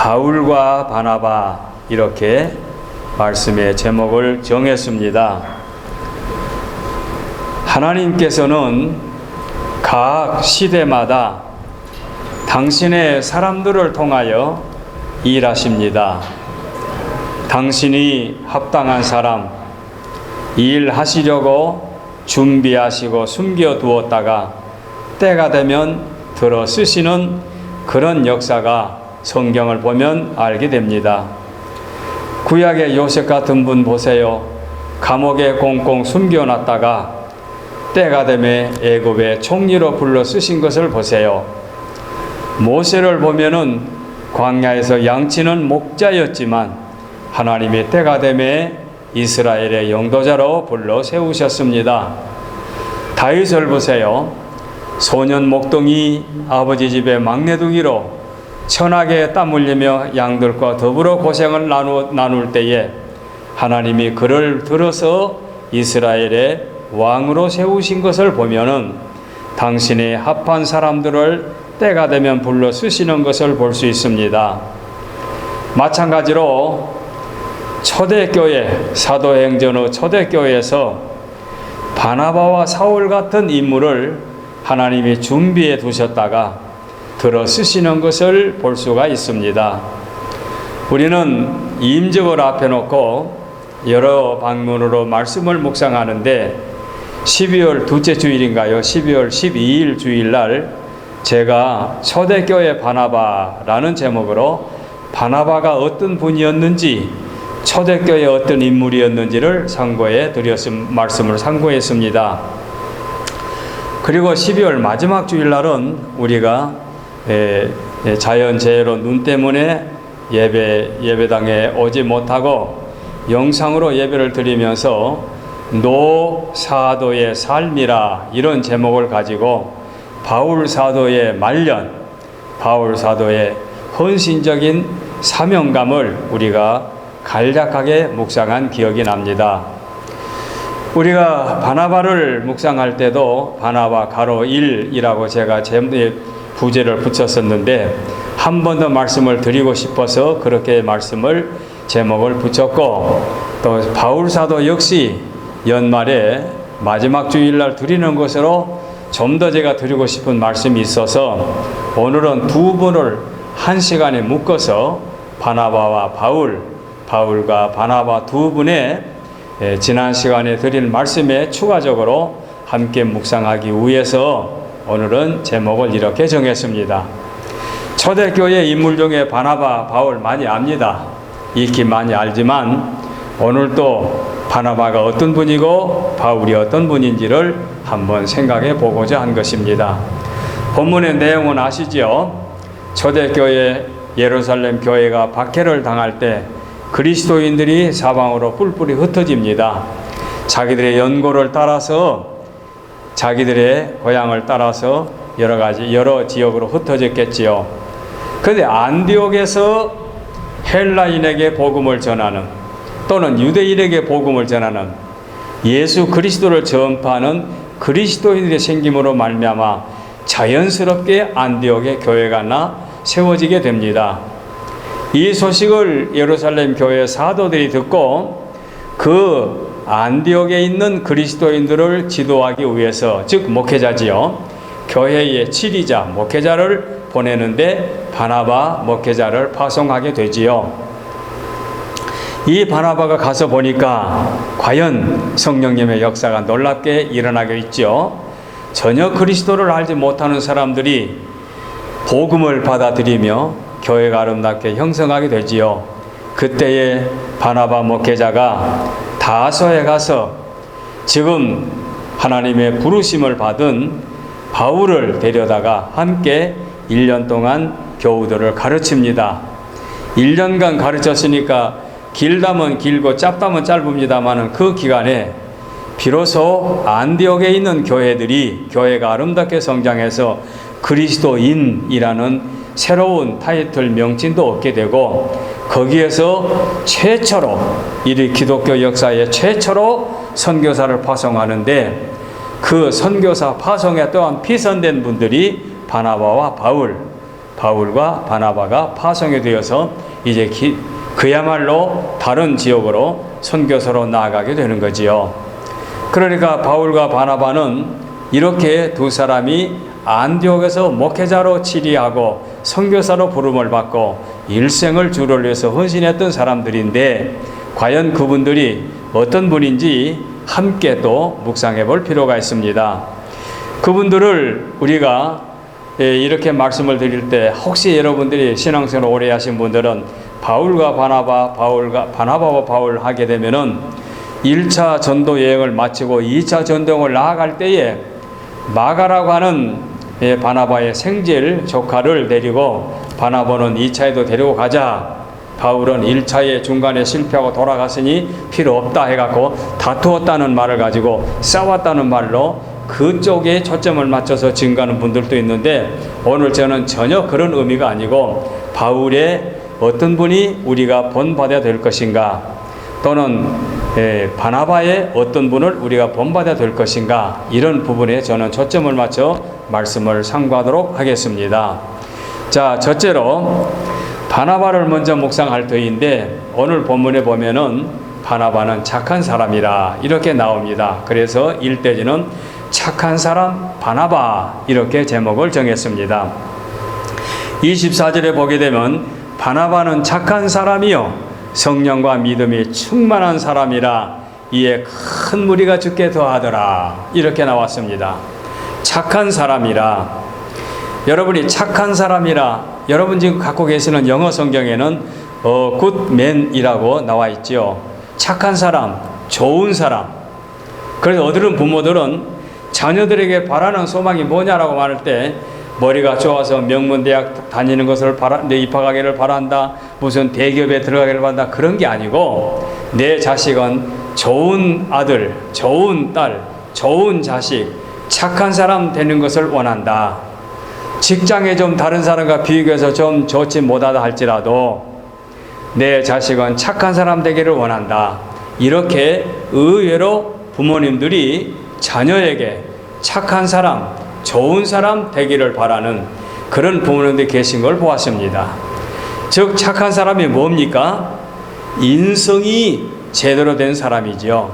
바울과 바나바, 이렇게 말씀의 제목을 정했습니다. 하나님께서는 각 시대마다 당신의 사람들을 통하여 일하십니다. 당신이 합당한 사람, 일하시려고 준비하시고 숨겨두었다가 때가 되면 들어 쓰시는 그런 역사가 성경을 보면 알게 됩니다. 구약의 요셉 같은 분 보세요. 감옥에 꽁꽁 숨겨놨다가 때가 되매 애굽의 총리로 불러 쓰신 것을 보세요. 모세를 보면은 광야에서 양치는 목자였지만 하나님이 때가 되매 이스라엘의 영도자로 불러 세우셨습니다. 다윗을 보세요. 소년 목동이 아버지 집의 막내둥이로 천하게 땀 흘리며 양들과 더불어 고생을 나눌 때에 하나님이 그를 들어서 이스라엘의 왕으로 세우신 것을 보면은 당신이 합한 사람들을 때가 되면 불러 쓰시는 것을 볼 수 있습니다. 마찬가지로 초대교회, 사도행전의 초대교회에서 바나바와 사울 같은 인물을 하나님이 준비해 두셨다가 들어 쓰시는 것을 볼 수가 있습니다. 우리는 임적을 앞에 놓고 여러 방면으로 말씀을 묵상하는데 12월 둘째 주일인가요? 12월 12일 주일날 제가 초대교회 바나바라는 제목으로 바나바가 어떤 분이었는지, 초대교회 어떤 인물이었는지를 말씀을 상고했습니다. 그리고 12월 마지막 주일날은 우리가 자연재해로 눈 때문에 예배당에 오지 못하고 영상으로 예배를 드리면서 노사도의 삶이라, 이런 제목을 가지고 바울 사도의 말년, 바울 사도의 헌신적인 사명감을 우리가 간략하게 묵상한 기억이 납니다. 우리가 바나바를 묵상할 때도 바나바 가로 1이라고 제가 부제를 붙였었는데 한 번 더 말씀을 드리고 싶어서 그렇게 제목을 붙였고, 또 바울 사도 역시 연말에 마지막 주일날 드리는 것으로 좀 더 제가 드리고 싶은 말씀이 있어서 오늘은 두 분을 한 시간에 묶어서 바나바와 바울과 바나바 두 분의 지난 시간에 드린 말씀에 추가적으로 함께 묵상하기 위해서 오늘은 제목을 이렇게 정했습니다. 초대교회 인물 중에 바나바, 바울 많이 압니다. 익히 많이 알지만 오늘 또 바나바가 어떤 분이고 바울이 어떤 분인지를 한번 생각해 보고자 한 것입니다. 본문의 내용은 아시죠? 초대교회 예루살렘 교회가 박해를 당할 때 그리스도인들이 사방으로 뿔뿔이 흩어집니다. 자기들의 연고를 따라서, 자기들의 고향을 따라서 여러 지역으로 흩어졌겠지요. 그런데 안디옥에서 헬라인에게 복음을 전하는, 또는 유대인에게 복음을 전하는, 예수 그리스도를 전파하는 그리스도인들의 생김으로 말미암아 자연스럽게 안디옥의 교회가 세워지게 됩니다. 이 소식을 예루살렘 교회 사도들이 듣고 그 안디옥에 있는 그리스도인들을 지도하기 위해서, 즉 목회자지요, 교회의 지리자, 목회자를 보내는데 바나바 목회자를 파송하게 되지요. 이 바나바가 가서 보니까 과연 성령님의 역사가 놀랍게 일어나게 있죠. 전혀 그리스도를 알지 못하는 사람들이 복음을 받아들이며 교회가 아름답게 형성하게 되지요. 그때에 바나바 목회자가 다소에 가서 지금 하나님의 부르심을 받은 바울을 데려다가 함께 1년 동안 교우들을 가르칩니다. 1년간 가르쳤으니까 길다면 길고 짧다면 짧습니다만 그 기간에 비로소 안디옥에 있는 교회가 아름답게 성장해서 그리스도인이라는 새로운 타이틀 명칭도 얻게 되고, 거기에서 최초로, 이 기독교 역사에 최초로 선교사를 파송하는데, 그 선교사 파송에 또한 피선된 분들이 바나바와 바울, 바울과 바나바가 파송이 되어서 이제 그야말로 다른 지역으로 선교사로 나아가게 되는 거지요. 그러니까 바울과 바나바는 이렇게 두 사람이 안디옥에서 목회자로 치리하고 선교사로 부름을 받고 일생을 주를 위해서 헌신했던 사람들인데, 과연 그분들이 어떤 분인지 함께 또 묵상해 볼 필요가 있습니다. 그분들을 우리가 이렇게 말씀을 드릴 때, 혹시 여러분들이 신앙생활 오래 하신 분들은 바울과 바나바와 바울 하게 되면은 1차 전도 여행을 마치고 2차 전도 여행을 나아갈 때에 마가라고 하는 바나바의 생질 조카를 데리고, 바나바는 2차에도 데리고 가자, 바울은 1차에 중간에 실패하고 돌아갔으니 필요 없다 해갖고 다투었다는 말을 가지고 싸웠다는 말로 그쪽에 초점을 맞춰서 증가하는 분들도 있는데, 오늘 저는 전혀 그런 의미가 아니고 바울의 어떤 분이 우리가 본받아야 될 것인가, 또는 바나바의 어떤 분을 우리가 본받아야 될 것인가, 이런 부분에 저는 초점을 맞춰 말씀을 상고하도록 하겠습니다. 자, 첫째로 바나바를 먼저 묵상할 터인데, 오늘 본문에 보면은 바나바는 착한 사람이라 이렇게 나옵니다. 그래서 일대지는 착한 사람 바나바 이렇게 제목을 정했습니다. 24절에 보게 되면 바나바는 착한 사람이요 성령과 믿음이 충만한 사람이라 이에 큰 무리가 죽게 더하더라 이렇게 나왔습니다. 착한 사람이라. 여러분이 착한 사람이라, 여러분 지금 갖고 계시는 영어 성경에는 good man이라고 나와 있죠. 착한 사람, 좋은 사람. 그래서 어들은 부모들은 자녀들에게 바라는 소망이 뭐냐라고 말할 때, 머리가 좋아서 명문대학 다니는 것을 입학하기를 바란다, 무슨 대기업에 들어가기를 바란다, 그런 게 아니고, 내 자식은 좋은 아들, 좋은 딸, 좋은 자식, 착한 사람 되는 것을 원한다. 직장에 좀 다른 사람과 비교해서 좀 좋지 못하다 할지라도 내 자식은 착한 사람 되기를 원한다. 이렇게 의외로 부모님들이 자녀에게 착한 사람, 좋은 사람 되기를 바라는 그런 부모님들이 계신 걸 보았습니다. 즉 착한 사람이 뭡니까? 인성이 제대로 된 사람이지요.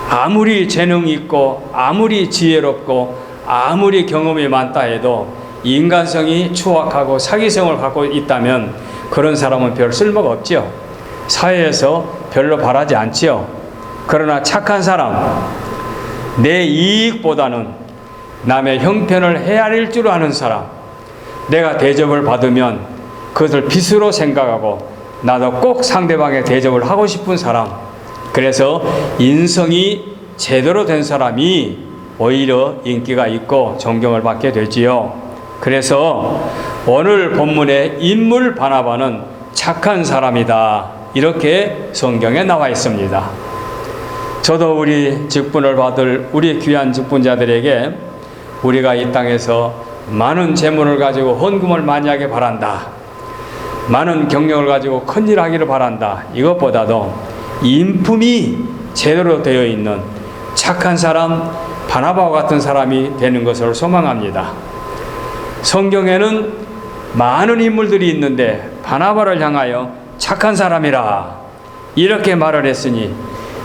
아무리 재능이 있고 아무리 지혜롭고 아무리 경험이 많다 해도 인간성이 추악하고 사기성을 갖고 있다면 그런 사람은 별 쓸모가 없지요. 사회에서 별로 바라지 않지요. 그러나 착한 사람, 내 이익보다는 남의 형편을 헤아릴 줄 아는 사람, 내가 대접을 받으면 그것을 빚으로 생각하고 나도 꼭 상대방의 대접을 하고 싶은 사람, 그래서 인성이 제대로 된 사람이 오히려 인기가 있고 존경을 받게 되지요. 그래서 오늘 본문의 인물 바나바는 착한 사람이다 이렇게 성경에 나와 있습니다. 저도 우리 직분을 받을 우리 귀한 직분자들에게 우리가 이 땅에서 많은 재물을 가지고 헌금을 많이 하길 바란다, 많은 경력을 가지고 큰일 하기를 바란다, 이것보다도 인품이 제대로 되어 있는 착한 사람, 바나바와 같은 사람이 되는 것을 소망합니다. 성경에는 많은 인물들이 있는데 바나바를 향하여 착한 사람이라 이렇게 말을 했으니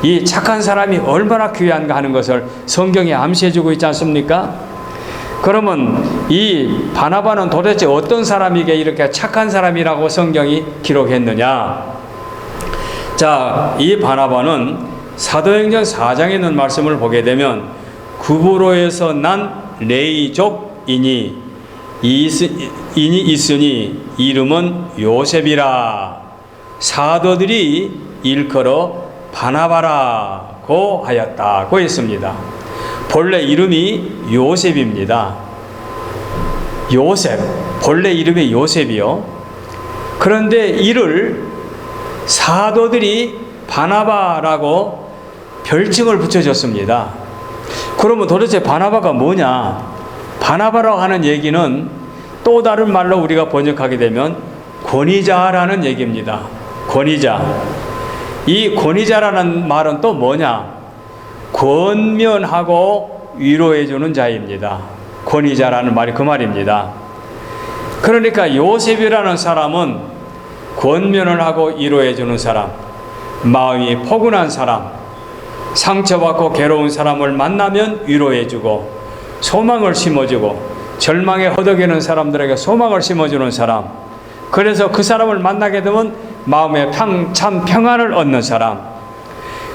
이 착한 사람이 얼마나 귀한가 하는 것을 성경이 암시해주고 있지 않습니까? 그러면 이 바나바는 도대체 어떤 사람이기에 이렇게 착한 사람이라고 성경이 기록했느냐? 자, 이 바나바는 사도행전 4장에 있는 말씀을 보게 되면 구브로에서 난 레이족이니 있으니 이름은 요셉이라 사도들이 일컬어 바나바라고 하였다고 했습니다. 본래 이름이 요셉입니다. 요셉, 본래 이름이 요셉이요. 그런데 이를 사도들이 바나바라고 별칭을 붙여줬습니다. 그러면 도대체 바나바가 뭐냐? 바나바라고 하는 얘기는 또 다른 말로 우리가 번역하게 되면 권위자라는 얘기입니다. 권위자. 이 권위자라는 말은 또 뭐냐? 권면하고 위로해주는 자입니다. 권위자라는 말이 그 말입니다. 그러니까 요셉이라는 사람은 권면을 하고 위로해 주는 사람, 마음이 포근한 사람, 상처받고 괴로운 사람을 만나면 위로해 주고 소망을 심어주고 절망에 허덕이는 사람들에게 소망을 심어주는 사람, 그래서 그 사람을 만나게 되면 마음에 참 평안을 얻는 사람,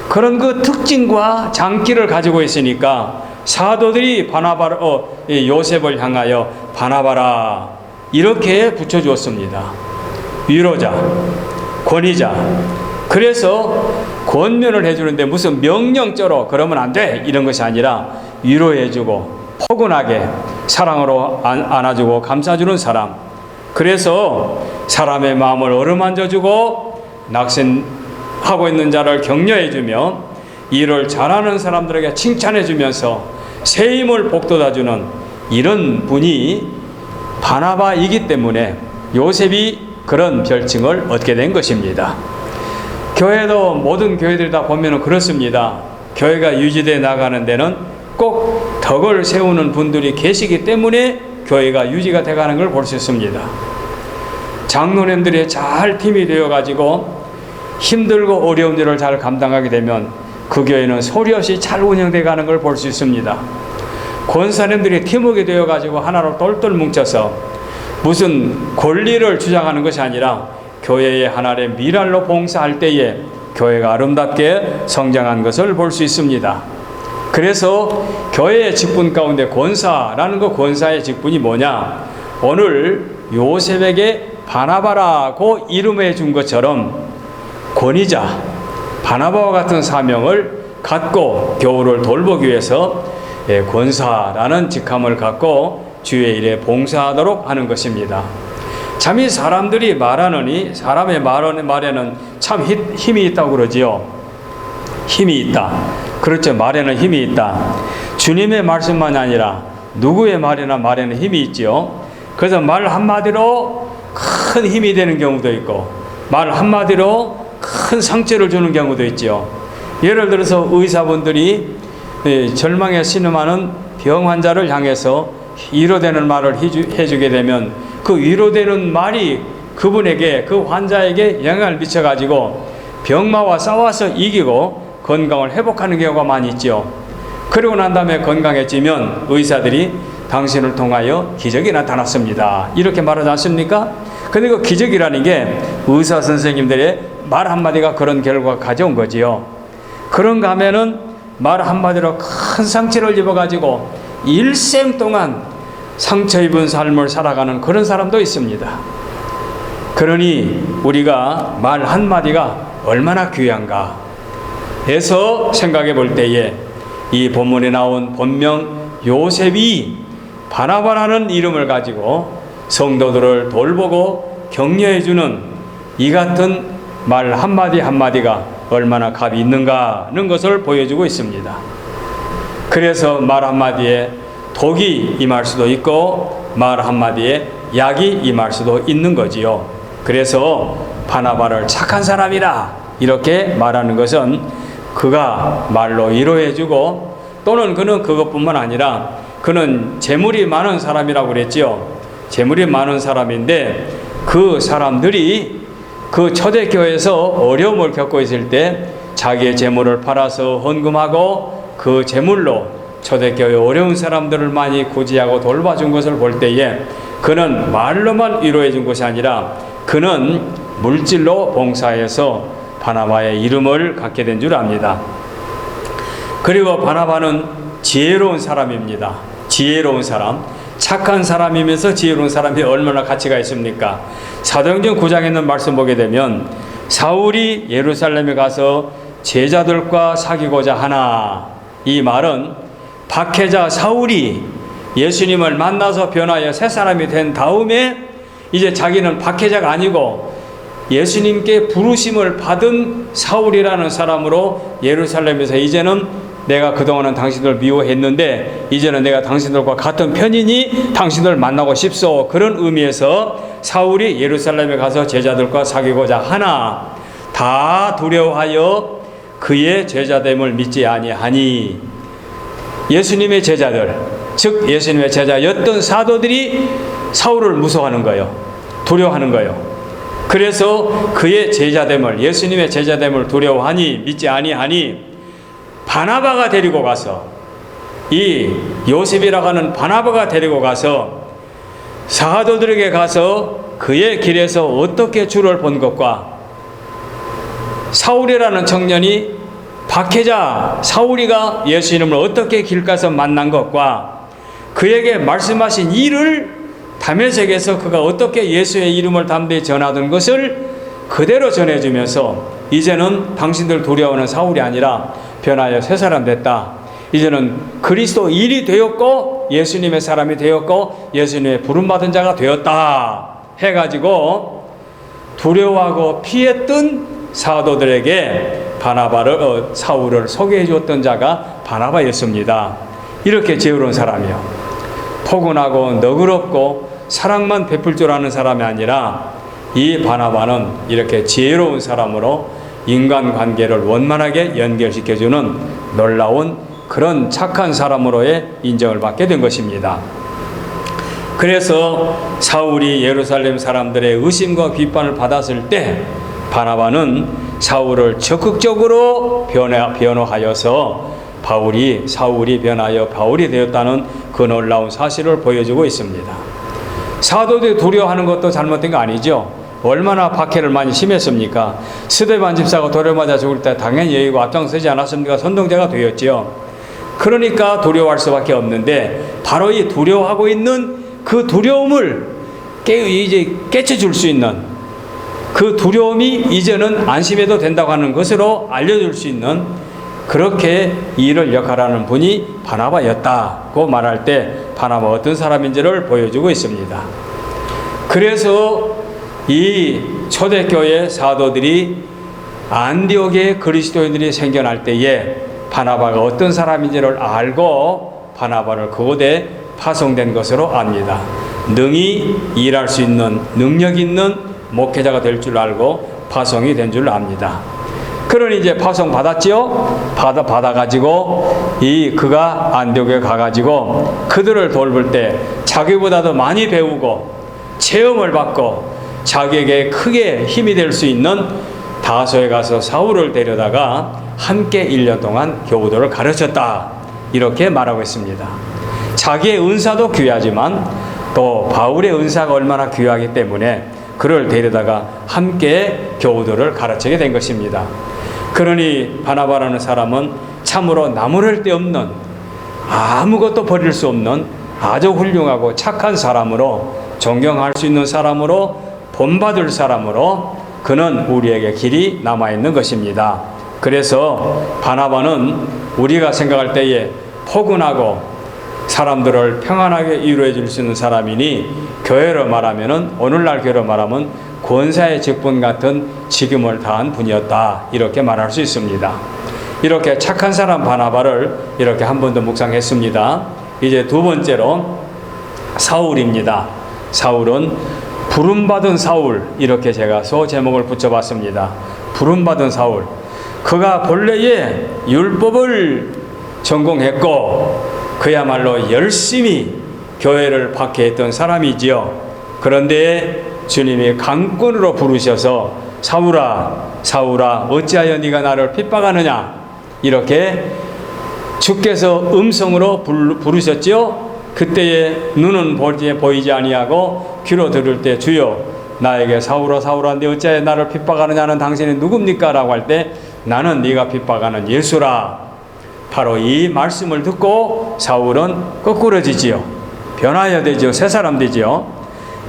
그런 그 특징과 장기를 가지고 있으니까 사도들이 요셉을 향하여 바나바라 이렇게 붙여주었습니다. 위로자, 권위자. 그래서 권면을 해주는데 무슨 명령조로 그러면 안 돼 이런 것이 아니라 위로해주고 포근하게 사랑으로 안아주고 감싸주는 사람. 그래서 사람의 마음을 어루만져주고 낙심하고 있는 자를 격려해주며 일을 잘하는 사람들에게 칭찬해주면서 새 힘을 북돋아주는 이런 분이 바나바이기 때문에 요셉이 그런 별칭을 얻게 된 것입니다. 교회도 모든 교회들이 다 보면 그렇습니다. 교회가 유지되어 나가는 데는 꼭 덕을 세우는 분들이 계시기 때문에 교회가 유지가 돼가는 걸 볼 수 있습니다. 장로님들이 잘 팀이 되어가지고 힘들고 어려운 일을 잘 감당하게 되면 그 교회는 소리 없이 잘 운영돼 가는 걸 볼 수 있습니다. 권사님들이 팀워크 되어가지고 하나로 똘똘 뭉쳐서 무슨 권리를 주장하는 것이 아니라 교회의 하나의 미랄로 봉사할 때에 교회가 아름답게 성장한 것을 볼 수 있습니다. 그래서 교회의 직분 가운데 권사라는 그 권사의 직분이 뭐냐? 오늘 요셉에게 바나바라고 이름해 준 것처럼 권위자, 바나바와 같은 사명을 갖고 교우를 돌보기 위해서 권사라는 직함을 갖고 주의 일에 봉사하도록 하는 것입니다. 참 이 사람들이 말하느니 사람의 말에는 참 힘이 있다고 그러지요. 힘이 있다. 그렇죠. 말에는 힘이 있다. 주님의 말씀만이 아니라 누구의 말에는 힘이 있지요. 그래서 말 한마디로 큰 힘이 되는 경우도 있고 말 한마디로 큰 상처를 주는 경우도 있죠. 예를 들어서 의사분들이 절망에 신음하는 병 환자를 향해서 위로되는 말을 해주게 되면 그 위로되는 말이 그분에게 그 환자에게 영향을 미쳐가지고 병마와 싸워서 이기고 건강을 회복하는 경우가 많이 있죠. 그리고 난 다음에 건강해지면 의사들이 당신을 통하여 기적이 나타났습니다 이렇게 말하지 않습니까? 근데 그 기적이라는 게 의사 선생님들의 말 한마디가 그런 결과가 가져온 거지요. 그런가 하면은 말 한마디로 큰 상처를 입어가지고 일생 동안 상처 입은 삶을 살아가는 그런 사람도 있습니다. 그러니 우리가 말 한마디가 얼마나 귀한가 해서 생각해 볼 때에 이 본문에 나온 본명 요셉이 바나바라는 이름을 가지고 성도들을 돌보고 격려해주는 이 같은 말 한마디 한마디가 얼마나 값이 있는가 하는 것을 보여주고 있습니다. 그래서 말 한마디에 독이 임할 수도 있고 말 한마디에 약이 임할 수도 있는 거지요. 그래서 바나바를 착한 사람이라 이렇게 말하는 것은 그가 말로 위로해주고 또는 그는 그것뿐만 아니라 그는 재물이 많은 사람이라고 그랬지요. 재물이 많은 사람인데 그 사람들이 그 초대교회에서 어려움을 겪고 있을 때 자기의 재물을 팔아서 헌금하고 그 재물로 초대교회 어려운 사람들을 많이 구제하고 돌봐준 것을 볼 때에 그는 말로만 위로해 준 것이 아니라 그는 물질로 봉사해서 바나바의 이름을 갖게 된 줄 압니다. 그리고 바나바는 지혜로운 사람입니다. 지혜로운 사람, 착한 사람이면서 지혜로운 사람이 얼마나 가치가 있습니까? 사도행전 9장에 있는 말씀 보게 되면 사울이 예루살렘에 가서 제자들과 사귀고자 하나, 이 말은 박해자 사울이 예수님을 만나서 변하여 새 사람이 된 다음에 이제 자기는 박해자가 아니고 예수님께 부르심을 받은 사울이라는 사람으로 예루살렘에서 이제는 내가 그동안은 당신들 미워했는데 이제는 내가 당신들과 같은 편이니 당신들 만나고 싶소. 그런 의미에서 사울이 예루살렘에 가서 제자들과 사귀고자 하나 다 두려워하여 그의 제자됨을 믿지 아니하니 예수님의 제자들 즉 예수님의 제자였던 사도들이 사울을 무서워하는 거예요. 두려워하는 거예요. 그래서 그의 제자됨을, 예수님의 제자됨을 두려워하니, 믿지 아니하니 바나바가 데리고 가서, 이 요셉이라고 하는 바나바가 데리고 가서 사도들에게 가서 그의 길에서 어떻게 주를 본 것과 사울이라는 청년이 박해자 사울이가 예수님을 어떻게 길가서 만난 것과 그에게 말씀하신 일을 다메섹에서 그가 어떻게 예수의 이름을 담대히 전하던 것을 그대로 전해주면서 이제는 당신들 두려워하는 사울이 아니라 변하여 새 사람 됐다. 이제는 그리스도인이 되었고 예수님의 사람이 되었고 예수님의 부름받은 자가 되었다 해가지고 두려워하고 피했던 사도들에게 사울을 소개해 줬던 자가 바나바였습니다. 이렇게 지혜로운 사람이요, 포근하고 너그럽고 사랑만 베풀 줄 아는 사람이 아니라 이 바나바는 이렇게 지혜로운 사람으로 인간관계를 원만하게 연결시켜주는 놀라운 그런 착한 사람으로의 인정을 받게 된 것입니다. 그래서 사울이 예루살렘 사람들의 의심과 비판을 받았을 때 바나바는 사울을 적극적으로 변호하여서 사울이 변하여 바울이 되었다는 그 놀라운 사실을 보여주고 있습니다. 사도들이 두려워하는 것도 잘못된 거 아니죠. 얼마나 박해를 많이 심했습니까? 스데반 집사가 돌에 맞아 죽을 때 당연히 여의고 앞장서지 않았습니까? 선동자가 되었지요. 그러니까 두려워할 수밖에 없는데 바로 이 두려워하고 있는 그 두려움을 이제 깨쳐줄 수 있는 그 두려움이 이제는 안심해도 된다고 하는 것으로 알려줄 수 있는 그렇게 일을 역할하는 분이 바나바였다고 말할 때 바나바 어떤 사람인지를 보여주고 있습니다. 그래서 이 초대교회 사도들이 안디옥에 그리스도인들이 생겨날 때에 바나바가 어떤 사람인지를 알고 바나바를 그곳에 파송된 것으로 압니다. 능히 일할 수 있는 능력 있는 목회자가 될 줄 알고 파송이 된 줄 압니다. 그러니 이제 파송 받았지요. 받아가지고 그가 안디옥에 가가지고 그들을 돌볼 때 자기보다도 많이 배우고 체험을 받고 자기에게 크게 힘이 될 수 있는 다소에 가서 사울을 데려다가 함께 1년 동안 교우들을 가르쳤다. 이렇게 말하고 있습니다. 자기의 은사도 귀하지만 또 바울의 은사가 얼마나 귀하기 때문에 그를 데려다가 함께 교우들을 가르치게 된 것입니다. 그러니 바나바라는 사람은 참으로 나무랄 데 없는, 아무것도 버릴 수 없는 아주 훌륭하고 착한 사람으로, 존경할 수 있는 사람으로, 본받을 사람으로 그는 우리에게 길이 남아있는 것입니다. 그래서 바나바는 우리가 생각할 때에 포근하고 사람들을 평안하게 이루어 줄 수 있는 사람이니 교회로 말하면은, 오늘날 교회로 말하면 권사의 직분 같은 직임을 다한 분이었다. 이렇게 말할 수 있습니다. 이렇게 착한 사람 바나바를 이렇게 한 번 더 묵상했습니다. 이제 두 번째로 사울입니다. 사울은 부름받은 사울, 이렇게 제가 소제목을 붙여봤습니다. 부름받은 사울. 그가 본래에 율법을 전공했고 그야말로 열심히 교회를 박해했던 사람이지요. 그런데 주님이 강권으로 부르셔서 사울아, 사울아, 어찌하여 네가 나를 핍박하느냐, 이렇게 주께서 음성으로 부르셨지요. 그때에 눈은 보이지 아니하고 귀로 들을 때 주여 나에게 사울아 사울아 네 어찌하여 나를 핍박하느냐는 당신이 누굽니까? 라고 할 때 나는 네가 핍박하는 예수라. 바로 이 말씀을 듣고 사울은 거꾸러지지요. 변화해야 되지요. 새 사람 되지요.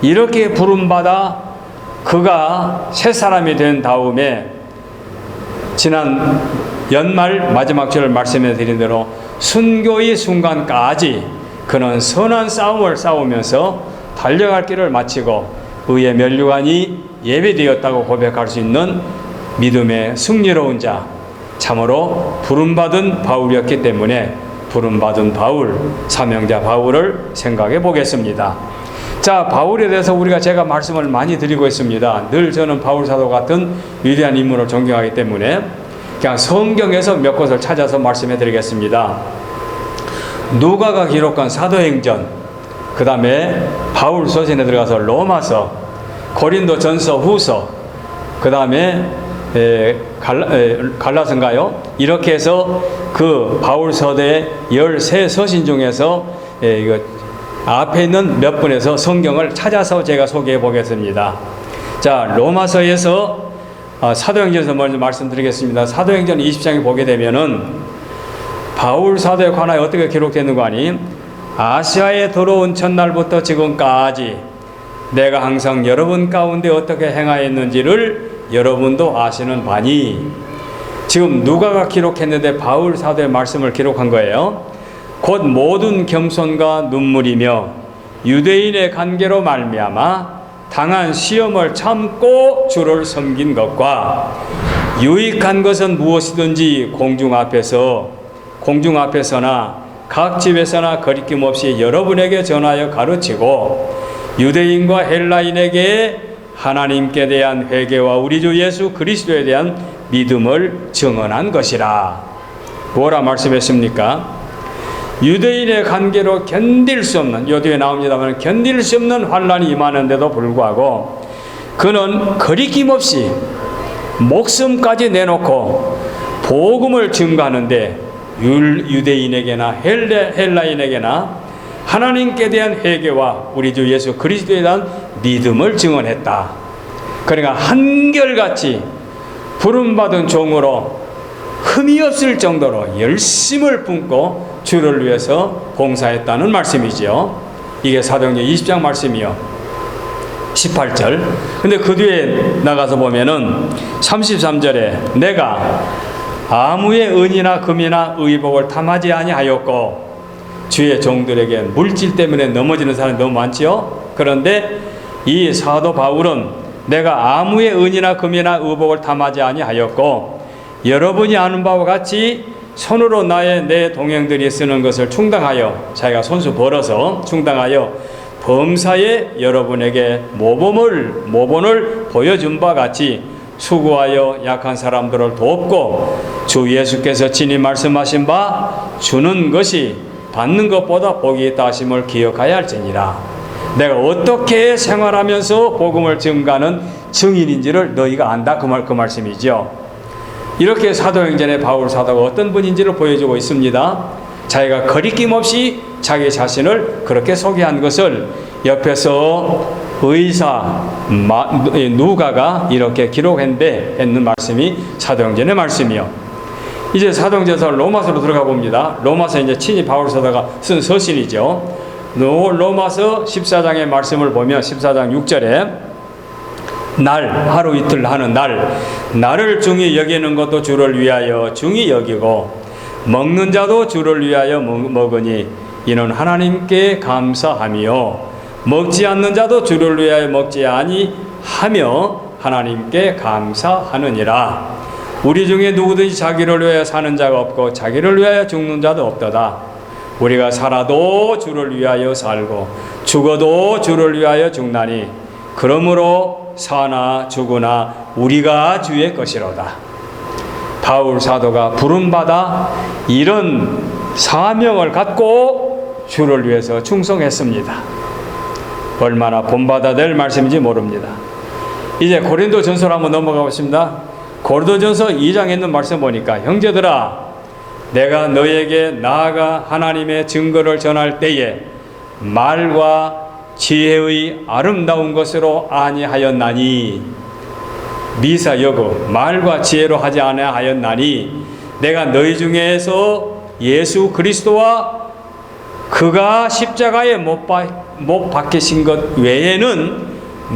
이렇게 부름받아 그가 새 사람이 된 다음에 지난 연말 마지막 절을 말씀해 드린 대로 순교의 순간까지 그는 선한 싸움을 싸우면서 달려갈 길을 마치고 의의 면류관이 예배되었다고 고백할 수 있는 믿음의 승리로운 자, 참으로 부름받은 바울이었기 때문에 부름받은 바울, 사명자 바울을 생각해 보겠습니다. 자, 바울에 대해서 제가 말씀을 많이 드리고 있습니다. 늘 저는 바울 사도 같은 위대한 인물을 존경하기 때문에 그냥 성경에서 몇 곳을 찾아서 말씀해 드리겠습니다. 누가가 기록한 사도행전, 그 다음에 바울 서신에 들어가서 로마서, 고린도 전서 후서, 그 다음에 갈라서인가요? 이렇게 해서 그 바울 서대의 13서신 중에서 이거 앞에 있는 몇 분에서 성경을 찾아서 제가 소개해 보겠습니다. 자, 로마서에서 사도행전에서 먼저 말씀드리겠습니다. 사도행전 20장에 보게 되면은 바울 사도에 관하여 어떻게 기록되는 거 아니? 아시아에 들어온 첫날부터 지금까지 내가 항상 여러분 가운데 어떻게 행하였는지를 여러분도 아시는 바니. 지금 누가가 기록했는데 바울 사도의 말씀을 기록한 거예요. 곧 모든 겸손과 눈물이며 유대인의 관계로 말미암아 당한 시험을 참고 주를 섬긴 것과 유익한 것은 무엇이든지 공중 앞에서나 각 집에서나 거리낌 없이 여러분에게 전하여 가르치고 유대인과 헬라인에게 하나님께 대한 회개와 우리 주 예수 그리스도에 대한 믿음을 증언한 것이라. 뭐라 말씀했습니까? 유대인의 관계로 견딜 수 없는, 요 뒤에 나옵니다만 견딜 수 없는 환란이 임하는데도 불구하고 그는 거리낌 없이 목숨까지 내놓고 복음을 증거하는데 유대인에게나 헬라인에게나 하나님께 대한 회개와 우리 주 예수 그리스도에 대한 믿음을 증언했다. 그러니까 한결같이 부름받은 종으로 흠이 없을 정도로 열심을 품고 주를 위해서 봉사했다는 말씀이지요. 이게 사도행전 20장 말씀이요. 18절. 근데 그 뒤에 나가서 보면은 33절에 내가 아무의 은이나 금이나 의복을 탐하지 아니하였고, 주의 종들에게 물질 때문에 넘어지는 사람이 너무 많지요. 그런데 이 사도 바울은 내가 아무의 은이나 금이나 의복을 탐하지 아니하였고 여러분이 아는 바와 같이 손으로 내 동행들이 쓰는 것을 충당하여, 자기가 손수 벌어서 충당하여 범사에 여러분에게 모본을 보여준 바 같이 수고하여 약한 사람들을 돕고 주 예수께서 친히 말씀하신 바 주는 것이 받는 것보다 복이 있다 하심을 기억하여야 할지니라. 내가 어떻게 생활하면서 복음을 증가하는 증인인지를 너희가 안다. 그 말씀이죠. 이렇게 사도행전의 바울 사도가 어떤 분인지를 보여주고 있습니다. 자기가 거리낌 없이 자기 자신을 그렇게 소개한 것을 옆에서 의사 누가가 이렇게 기록했는 말씀이 사도행전의 말씀이요. 이제 사도행전에서 로마서로 들어가 봅니다. 로마서 이제 친히 바울 사도가 쓴 서신이죠. 로마서 14장의 말씀을 보면 14장 6절에 하루 이틀 하는 날을 중히 여기는 것도 주를 위하여 중히 여기고 먹는 자도 주를 위하여 먹으니 이는 하나님께 감사하며 먹지 않는 자도 주를 위하여 먹지 아니하며 하나님께 감사하느니라. 우리 중에 누구든지 자기를 위하여 사는 자가 없고 자기를 위하여 죽는 자도 없도다. 우리가 살아도 주를 위하여 살고 죽어도 주를 위하여 죽나니 그러므로 사나 죽으나 우리가 주의 것이로다. 바울 사도가 부름받아 이런 사명을 갖고 주를 위해서 충성했습니다. 얼마나 본받아야 될 말씀인지 모릅니다. 이제 고린도 전서로 한번 넘어가 보겠습니다. 고린도 전서 2장에 있는 말씀 보니까 형제들아 내가 너에게 나아가 하나님의 증거를 전할 때에 말과 지혜의 아름다운 것으로 아니하였나니 미사 여고 말과 지혜로 하지 아니하였나니 내가 너희 중에서 예수 그리스도와 그가 십자가에 못 박히신 것 외에는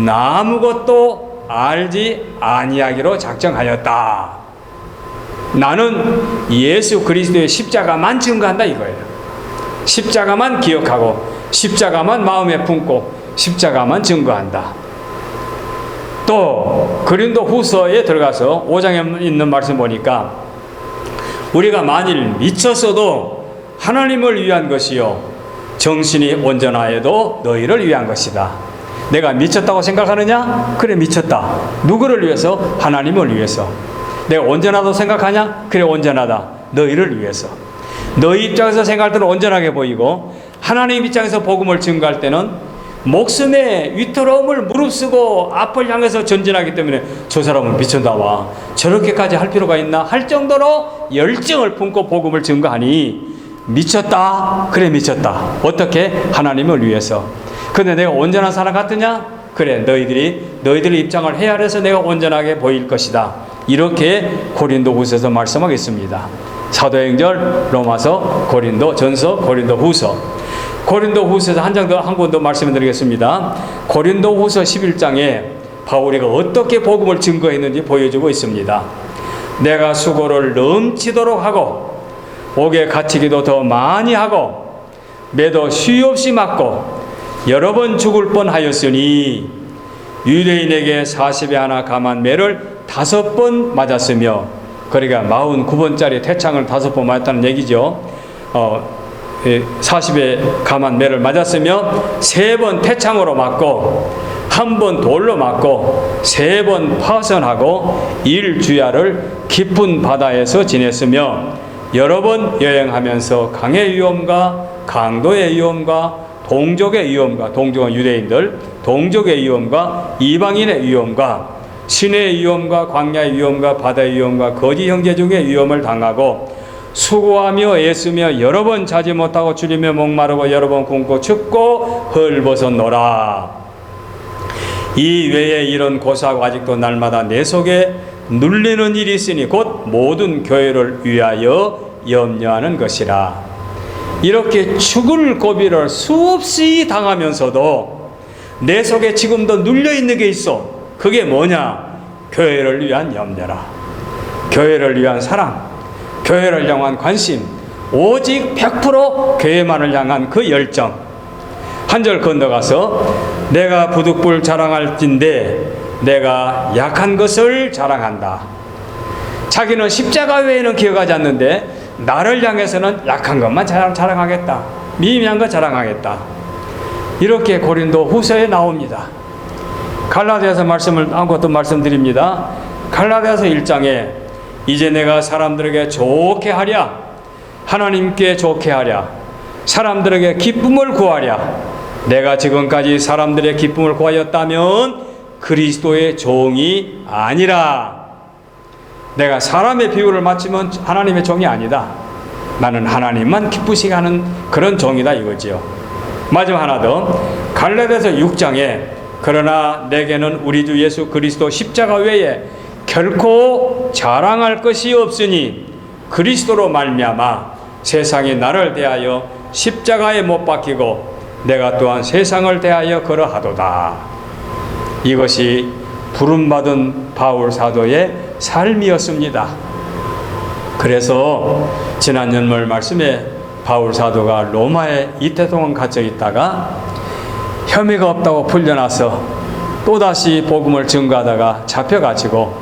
아무것도 알지 아니하기로 작정하였다. 나는 예수 그리스도의 십자가만 증거한다 이거예요. 십자가만 기억하고 십자가만 마음에 품고 십자가만 증거한다. 또 고린도 후서에 들어가서 5장에 있는 말씀 보니까 우리가 만일 미쳤어도 하나님을 위한 것이요 정신이 온전하여도 너희를 위한 것이다. 내가 미쳤다고 생각하느냐? 그래 미쳤다. 누구를 위해서? 하나님을 위해서. 내가 온전하다고 생각하냐? 그래 온전하다. 너희를 위해서. 너희 입장에서 생각할 때는 온전하게 보이고 하나님 입장에서 복음을 증거할 때는 목숨의 위태로움을 무릅쓰고 앞을 향해서 전진하기 때문에 저 사람은 미쳤나봐, 저렇게까지 할 필요가 있나 할 정도로 열정을 품고 복음을 증거하니 미쳤다. 그래, 미쳤다. 어떻게? 하나님을 위해서. 근데 내가 온전한 사람 같으냐? 그래, 너희들의 입장을 헤아려서 내가 온전하게 보일 것이다. 이렇게 고린도후서에서 말씀하겠습니다. 사도행전, 로마서, 고린도전서, 고린도후서. 고린도후서에서 한 권 더 말씀드리겠습니다. 고린도후서 11장에 바울이가 어떻게 복음을 증거했는지 보여주고 있습니다. 내가 수고를 넘치도록 하고 옥에 갇히기도 더 많이 하고 매도 수없이 맞고 여러 번 죽을 뻔하였으니 유대인에게 40에 하나 감한 매를 5번 맞았으며, 그러니까 49번짜리 태창을 5번 맞았다는 얘기죠. 40에 감한 매를 맞았으며 3번 태창으로 맞고 1번 돌로 맞고 3번 파선하고 1주야를 깊은 바다에서 지냈으며 여러 번 여행하면서 강의 위험과 강도의 위험과 동족의 위험과, 동족은 유대인들, 동족의 위험과 이방인의 위험과 신의 위험과 광야의 위험과 바다의 위험과 거짓 형제 중의 위험을 당하고 수고하며 애쓰며 여러 번 자지 못하고 줄이며 목마르고 여러 번 굶고 춥고 헐벗었노라. 이 외에 이런 고사하고 아직도 날마다 내 속에 눌리는 일이 있으니 곧 모든 교회를 위하여 염려하는 것이라. 이렇게 죽을 고비를 수없이 당하면서도 내 속에 지금도 눌려있는 게 있어. 그게 뭐냐? 교회를 위한 염려라. 교회를 위한 사랑, 교회를 향한 관심, 오직 100% 교회만을 향한 그 열정. 한 절 건너가서 내가 부득불 자랑할진대 내가 약한 것을 자랑한다. 자기는 십자가 외에는 기억하지 않는데 나를 향해서는 약한 것만 자랑하겠다. 미미한 것 자랑하겠다. 이렇게 고린도 후서에 나옵니다. 갈라디아서 말씀을 한 것도 말씀드립니다. 갈라디아서 1장에 이제 내가 사람들에게 좋게 하랴, 하나님께 좋게 하랴, 사람들에게 기쁨을 구하랴. 내가 지금까지 사람들의 기쁨을 구하였다면 그리스도의 종이 아니라. 내가 사람의 비유를 맞추면 하나님의 종이 아니다. 나는 하나님만 기쁘시게 하는 그런 종이다 이거지요. 마지막 하나 더, 갈라디아서 6장에 그러나 내게는 우리 주 예수 그리스도 십자가 외에 결코 자랑할 것이 없으니 그리스도로 말미암아 세상이 나를 대하여 십자가에 못 박히고 내가 또한 세상을 대하여 그러하도다. 이것이 부름받은 바울 사도의 삶이었습니다. 그래서 지난 연말 말씀에 바울 사도가 로마에 이태 동안 갇혀 있다가 혐의가 없다고 풀려나서 또다시 복음을 증거하다가 잡혀가지고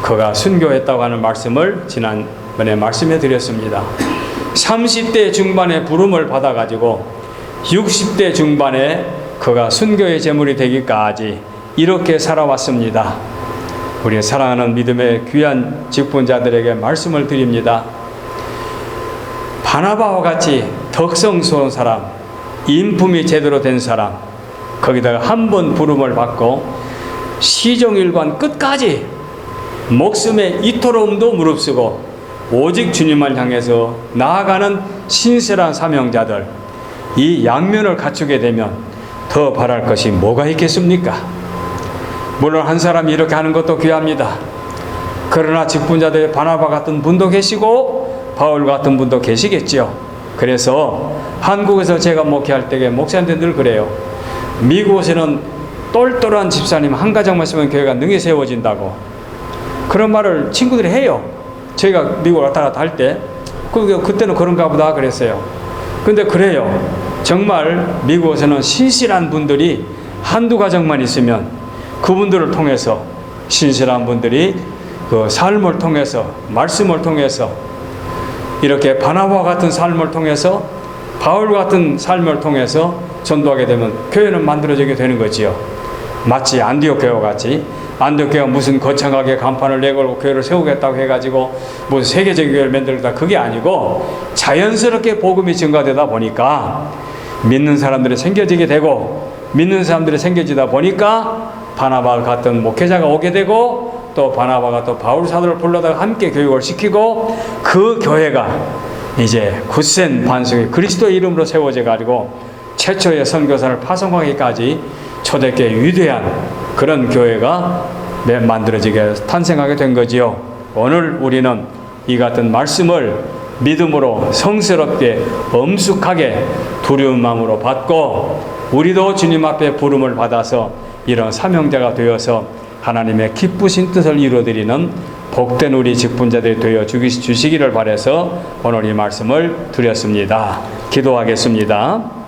그가 순교했다고 하는 말씀을 지난번에 말씀해 드렸습니다. 30대 중반에 부름을 받아가지고 60대 중반에 그가 순교의 제물이 되기까지 이렇게 살아왔습니다. 우리 사랑하는 믿음의 귀한 직분자들에게 말씀을 드립니다. 바나바와 같이 덕성스러운 사람, 인품이 제대로 된 사람, 거기다가 한 번 부름을 받고 시종일관 끝까지 목숨의 이토록움도 무릅쓰고 오직 주님을 향해서 나아가는 신실한 사명자들, 이 양면을 갖추게 되면 더 바랄 것이 뭐가 있겠습니까? 물론 한 사람이 이렇게 하는 것도 귀합니다. 그러나 직분자들의 바나바 같은 분도 계시고 바울 같은 분도 계시겠지요. 그래서 한국에서 제가 목회할 때에 목사님들 늘 그래요. 미국에서는 똘똘한 집사님 한 가정만 쓰면 교회가 능히 세워진다고 그런 말을 친구들이 해요. 저희가 미국 왔다 갔다 할 때 그때는 그런가 보다 그랬어요. 근데 그래요. 정말 미국에서는 신실한 분들이 한두 가정만 있으면 그분들을 통해서 신실한 분들이 그 삶을 통해서 말씀을 통해서 이렇게 바나바와 같은 삶을 통해서 바울 같은 삶을 통해서 전도하게 되면 교회는 만들어지게 되는 거지요. 마치 안디옥 교회와 같이 안디옥 교회가 무슨 거창하게 간판을 내걸고 교회를 세우겠다고 해가지고 무슨 세계적인 교회를 만들다, 그게 아니고 자연스럽게 복음이 증가되다 보니까 믿는 사람들이 생겨지게 되고, 믿는 사람들이 생겨지다 보니까 바나바 같은 목회자가 오게 되고, 또 바나바가 또 바울 사도를 불러다가 함께 교육을 시키고, 그 교회가 이제 굳센 반석이 그리스도 이름으로 세워져 가지고 최초의 선교사를 파송하기까지 초대교회 위대한 그런 교회가 만들어지게 탄생하게 된 거지요. 오늘 우리는 이 같은 말씀을 믿음으로 성스럽게 엄숙하게 두려운 마음으로 받고, 우리도 주님 앞에 부름을 받아서 이런 사명자가 되어서 하나님의 기쁘신 뜻을 이루어드리는 복된 우리 직분자들이 되어 주시기를 바라서 오늘 이 말씀을 드렸습니다. 기도하겠습니다.